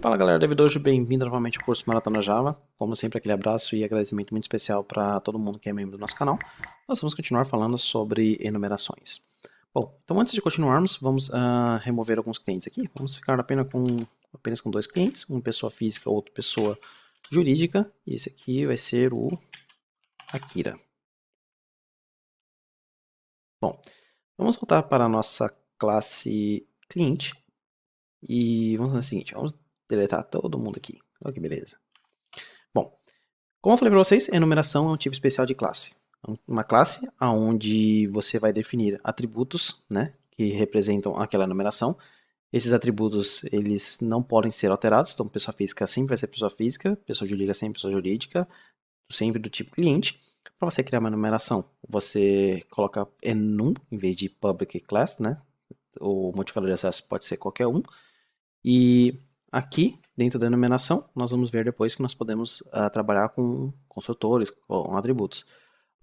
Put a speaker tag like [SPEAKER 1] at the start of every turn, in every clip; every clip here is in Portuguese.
[SPEAKER 1] Fala galera, David hoje, bem-vindo novamente ao curso Maratona Java. Como sempre, aquele abraço e agradecimento muito especial para todo mundo que é membro do nosso canal. Nós vamos continuar falando sobre enumerações. Bom, então antes de continuarmos, vamos remover alguns clientes aqui. Vamos ficar apenas com dois clientes, uma pessoa física, outra pessoa jurídica. E esse aqui vai ser o Akira. Bom, vamos voltar para a nossa classe cliente. E vamos fazer o seguinte, vamos deletar todo mundo aqui. Olha que beleza. Bom, como eu falei para vocês, enumeração é um tipo especial de classe. Uma classe onde você vai definir atributos, né, que representam aquela enumeração. Esses atributos, eles não podem ser alterados, então pessoa física sempre vai ser pessoa física, pessoa jurídica sempre pessoa jurídica, sempre do tipo cliente. Para você criar uma enumeração, você coloca enum em vez de public class, né? O modificador de acesso pode ser qualquer um. E aqui, dentro da enumeração, nós vamos ver depois que nós podemos trabalhar com construtores, com atributos.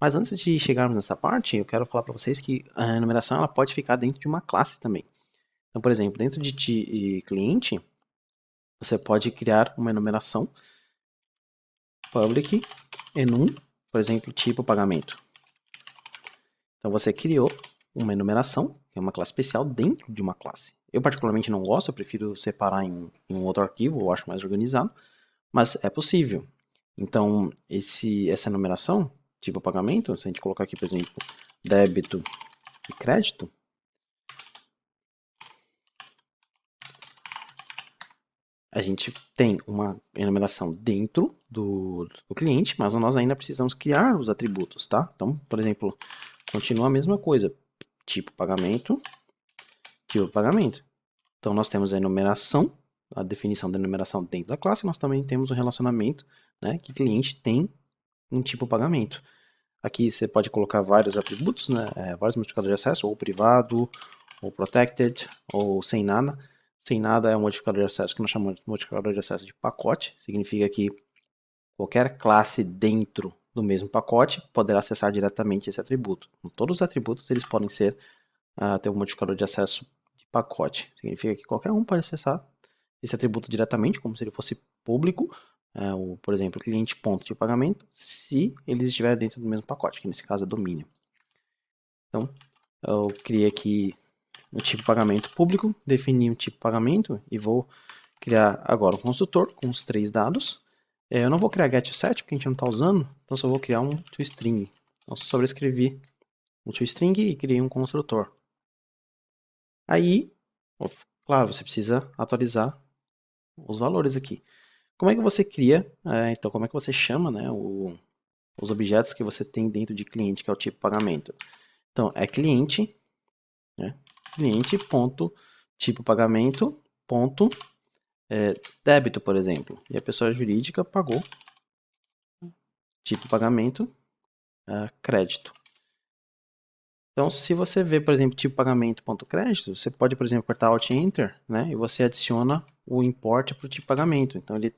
[SPEAKER 1] Mas antes de chegarmos nessa parte, eu quero falar para vocês que a enumeração ela pode ficar dentro de uma classe também. Então, por exemplo, dentro de cliente, você pode criar uma enumeração public enum, por exemplo, tipo pagamento. Então, você criou uma enumeração, que é uma classe especial dentro de uma classe. Eu particularmente não gosto, eu prefiro separar em um outro arquivo, eu acho mais organizado, mas é possível. Então, essa enumeração, tipo pagamento, se a gente colocar aqui, por exemplo, débito e crédito, a gente tem uma enumeração dentro do cliente, mas nós ainda precisamos criar os atributos, tá? Então, por exemplo, continua a mesma coisa, tipo pagamento. Então, nós temos a enumeração, a definição da enumeração dentro da classe, nós também temos o relacionamento, né, que cliente tem um tipo pagamento. Aqui você pode colocar vários atributos, né, vários modificadores de acesso, ou privado, ou protected, ou sem nada. Sem nada é um modificador de acesso que nós chamamos de modificador de acesso de pacote, significa que qualquer classe dentro do mesmo pacote poderá acessar diretamente esse atributo. Todos os atributos eles podem ter um modificador de acesso de pacote, significa que qualquer um pode acessar esse atributo diretamente, como se ele fosse público, por exemplo, cliente ponto de pagamento, se eles estiverem dentro do mesmo pacote, que nesse caso é domínio. Então, eu criei aqui o tipo pagamento público, defini um tipo pagamento e vou criar agora um construtor com os 3 dados. Eu não vou criar getSet porque a gente não está usando, então só vou criar um toString. Então, sobrescrevi um toString e criei um construtor. Aí, claro, você precisa atualizar os valores aqui. Como é que você cria, então como é que você chama, né, os objetos que você tem dentro de cliente, que é o tipo pagamento? Então, é cliente, né, cliente.tipo pagamento, débito, por exemplo. E a pessoa jurídica pagou, tipo pagamento, crédito. Então, se você vê, por exemplo, tipo pagamento.crédito, você pode, por exemplo, apertar Alt Enter, né, e você adiciona o import para o tipo pagamento. Então, ele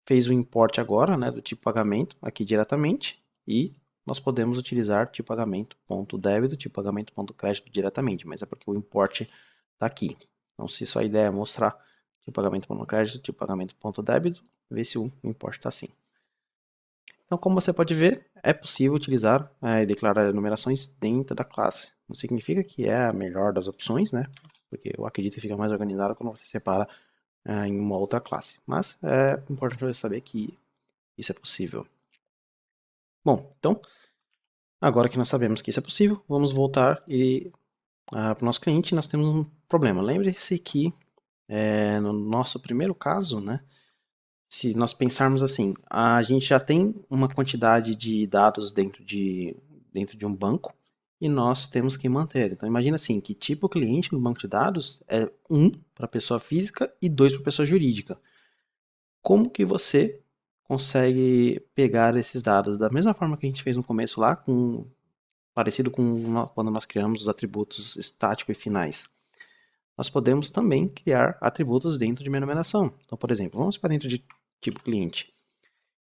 [SPEAKER 1] fez o import agora, né, do tipo pagamento aqui diretamente e nós podemos utilizar tipo pagamento.débito, tipo pagamento.crédito diretamente, mas é porque o import está aqui. Então, se sua ideia é mostrar tipo pagamento.crédito, tipo pagamento.débito, vê se o import está assim. Então, como você pode ver, é possível utilizar e declarar enumerações dentro da classe. Não significa que é a melhor das opções, né? Porque eu acredito que fica mais organizado quando você separa em uma outra classe. Mas é importante você saber que isso é possível. Bom, então, agora que nós sabemos que isso é possível, vamos voltar para o nosso cliente. Nós temos um problema. Lembre-se que no nosso primeiro caso, né, se nós pensarmos assim, a gente já tem uma quantidade de dados dentro de um banco e nós temos que manter. Então, imagina assim, que tipo cliente no banco de dados é 1 para pessoa física e 2 para pessoa jurídica. Como que você consegue pegar esses dados da mesma forma que a gente fez no começo lá, parecido com quando nós criamos os atributos estático e finais? Nós podemos também criar atributos dentro de uma enumeração. Então, por exemplo, vamos para dentro de tipo cliente.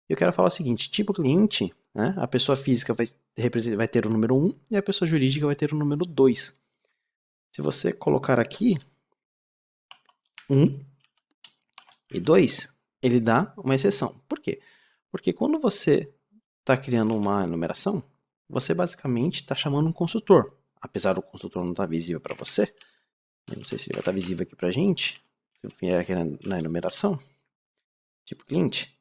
[SPEAKER 1] Eu quero falar o seguinte, tipo cliente, né, a pessoa física vai ter o número 1 e a pessoa jurídica vai ter o número 2. Se você colocar aqui 1, e 2, ele dá uma exceção. Por quê? Porque quando você está criando uma enumeração, você basicamente está chamando um construtor. Apesar do construtor não estar visível para você, eu não sei se ele vai estar visível aqui para a gente, se eu vier aqui na enumeração, tipo cliente,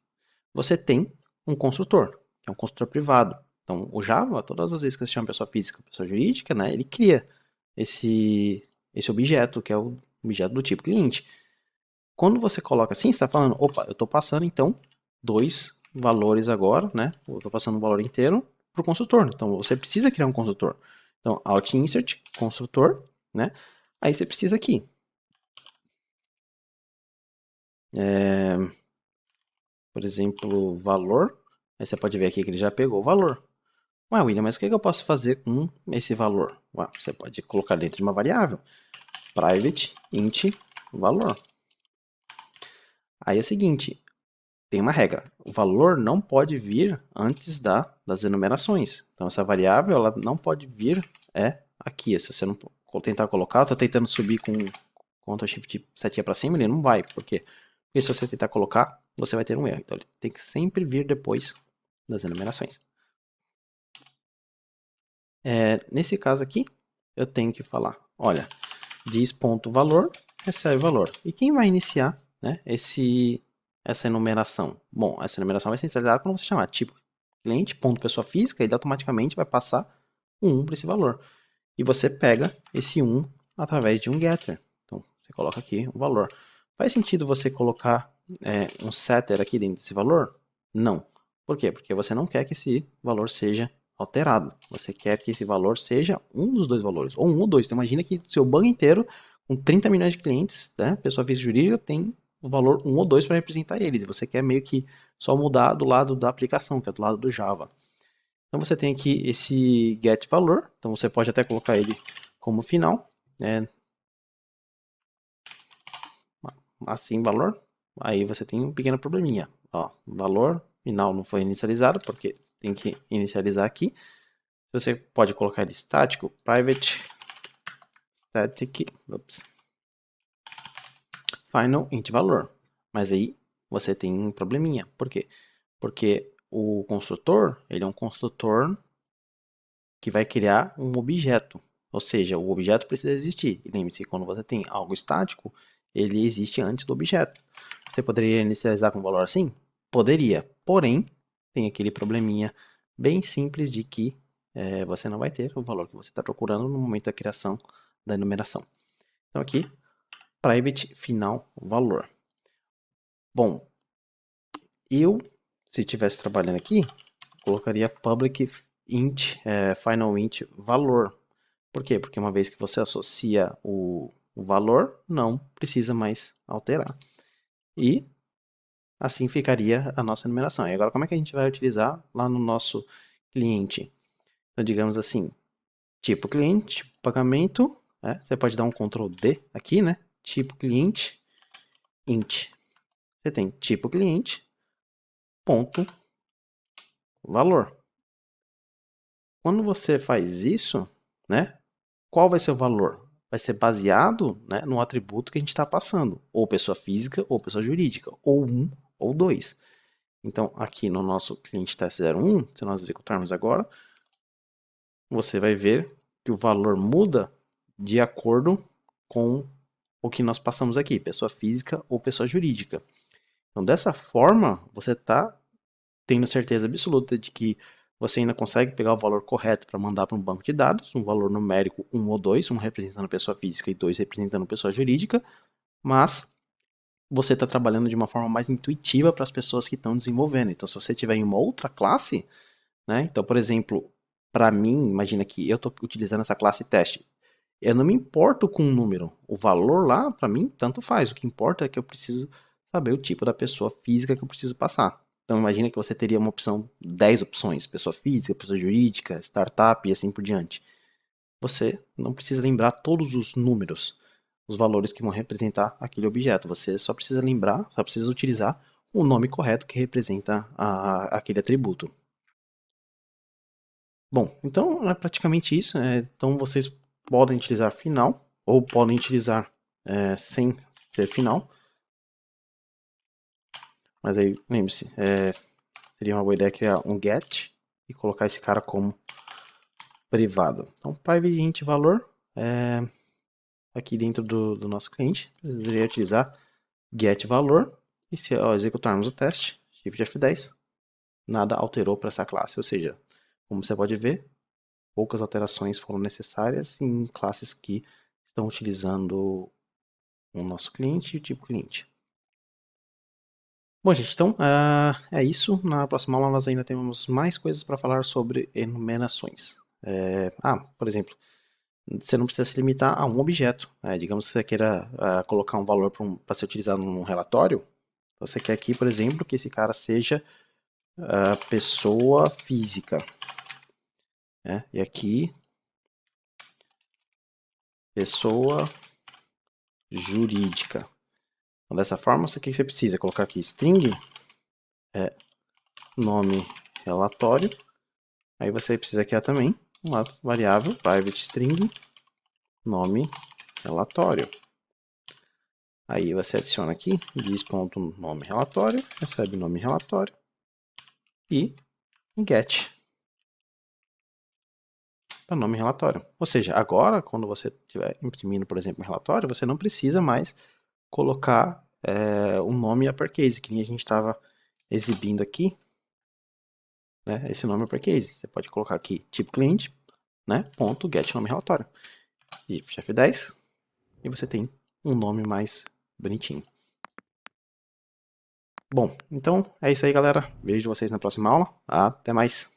[SPEAKER 1] você tem um construtor, que é um construtor privado. Então, o Java, todas as vezes que você chama pessoa física, pessoa jurídica, né, ele cria esse objeto, que é o objeto do tipo cliente. Quando você coloca assim, você está falando, opa, eu estou passando então 2 valores agora, né? Eu estou passando um valor inteiro para o construtor. Então, você precisa criar um construtor. Então, Alt Insert, construtor, né? Aí você precisa aqui. Por exemplo, valor. Aí você pode ver aqui que ele já pegou o valor. Ué, William, mas o que eu posso fazer com esse valor? Ué, você pode colocar dentro de uma variável. Private int valor. Aí é o seguinte, tem uma regra. O valor não pode vir antes das enumerações. Então, essa variável ela não pode vir aqui. Se você não tentar colocar, eu estou tentando subir com Ctrl Shift setinha para cima, ele não vai. Por quê? Porque se você tentar colocar, você vai ter um erro. Então, ele tem que sempre vir depois das enumerações. Nesse caso aqui, eu tenho que falar, olha, diz.valor, recebe valor. E quem vai iniciar, né, essa enumeração? Bom, essa enumeração vai ser inicializada quando você chamar tipo cliente, ponto pessoa física, ele automaticamente vai passar um 1 para esse valor. E você pega esse 1 através de um getter. Então, você coloca aqui o valor. Faz sentido você colocar um setter aqui dentro desse valor? Não. Por quê? Porque você não quer que esse valor seja alterado. Você quer que esse valor seja um dos dois valores, ou um ou dois. Então, imagina que seu banco inteiro, com 30 milhões de clientes, né, pessoa física jurídica, tem o valor 1 ou 2 para representar eles. E você quer meio que só mudar do lado da aplicação, que é do lado do Java. Então você tem aqui esse getValor, então você pode até colocar ele como final, né? Assim valor, aí você tem um pequeno probleminha, ó, valor final não foi inicializado, porque tem que inicializar aqui. Você pode colocar ele estático, private static, final int valor, mas aí você tem um probleminha, por quê? Porque o construtor, ele é um construtor que vai criar um objeto. Ou seja, o objeto precisa existir. E lembre-se que quando você tem algo estático, ele existe antes do objeto. Você poderia inicializar com um valor assim? Poderia. Porém, tem aquele probleminha bem simples de que você não vai ter o valor que você está procurando no momento da criação da enumeração. Então aqui, private final valor. Bom, eu, se estivesse trabalhando aqui, colocaria public int, final int valor. Por quê? Porque uma vez que você associa o valor, não precisa mais alterar. E assim ficaria a nossa enumeração. E agora, como é que a gente vai utilizar lá no nosso cliente? Então, digamos assim, tipo cliente, tipo pagamento, você pode dar um Ctrl D aqui, né? Tipo cliente, int. Você tem tipo cliente, ponto, valor. Quando você faz isso, né? Qual vai ser o valor? Vai ser baseado, né, no atributo que a gente está passando, ou pessoa física ou pessoa jurídica, ou 1 ou 2. Então, aqui no nosso cliente test01, se nós executarmos agora, você vai ver que o valor muda de acordo com o que nós passamos aqui, pessoa física ou pessoa jurídica. Então, dessa forma, você está tendo certeza absoluta de que você ainda consegue pegar o valor correto para mandar para um banco de dados, um valor numérico 1 ou 2, um representando pessoa física e 2 representando pessoa jurídica, mas você está trabalhando de uma forma mais intuitiva para as pessoas que estão desenvolvendo. Então, se você tiver em uma outra classe, né? Então, por exemplo, para mim, imagina que eu estou utilizando essa classe teste. Eu não me importo com o número. O valor lá, para mim, tanto faz. O que importa é que eu preciso saber o tipo da pessoa física que eu preciso passar. Então, imagina que você teria uma opção, 10 opções, pessoa física, pessoa jurídica, startup e assim por diante. Você não precisa lembrar todos os números, os valores que vão representar aquele objeto. Você só precisa lembrar, só precisa utilizar o nome correto que representa aquele atributo. Bom, então é praticamente isso. Então vocês podem utilizar final ou podem utilizar sem ser final. Mas aí, lembre-se, seria uma boa ideia criar um get e colocar esse cara como privado. Então, private int valor, aqui dentro do nosso cliente, precisaria utilizar get valor. E se executarmos o teste, Shift F10, nada alterou para essa classe. Ou seja, como você pode ver, poucas alterações foram necessárias em classes que estão utilizando o nosso cliente e o tipo cliente. Bom, gente, então é isso. Na próxima aula nós ainda temos mais coisas para falar sobre enumerações. Por exemplo, você não precisa se limitar a um objeto. Digamos que você queira colocar um valor para ser utilizado num relatório. Você quer aqui, por exemplo, que esse cara seja pessoa física. E aqui, pessoa jurídica. Então, dessa forma, o que você precisa? Colocar aqui string, nome relatório. Aí você precisa criar também uma variável private string, nome relatório. Aí você adiciona aqui diz.nome relatório, recebe nome relatório e um get para nome relatório. Ou seja, agora quando você estiver imprimindo, por exemplo, um relatório, você não precisa mais colocar um nome uppercase, que nem a gente estava exibindo aqui, né? Esse nome uppercase. Você pode colocar aqui tipo cliente, né? Ponto get nome relatório. E F10 e você tem um nome mais bonitinho. Bom, então é isso aí, galera. Vejo vocês na próxima aula. Até mais.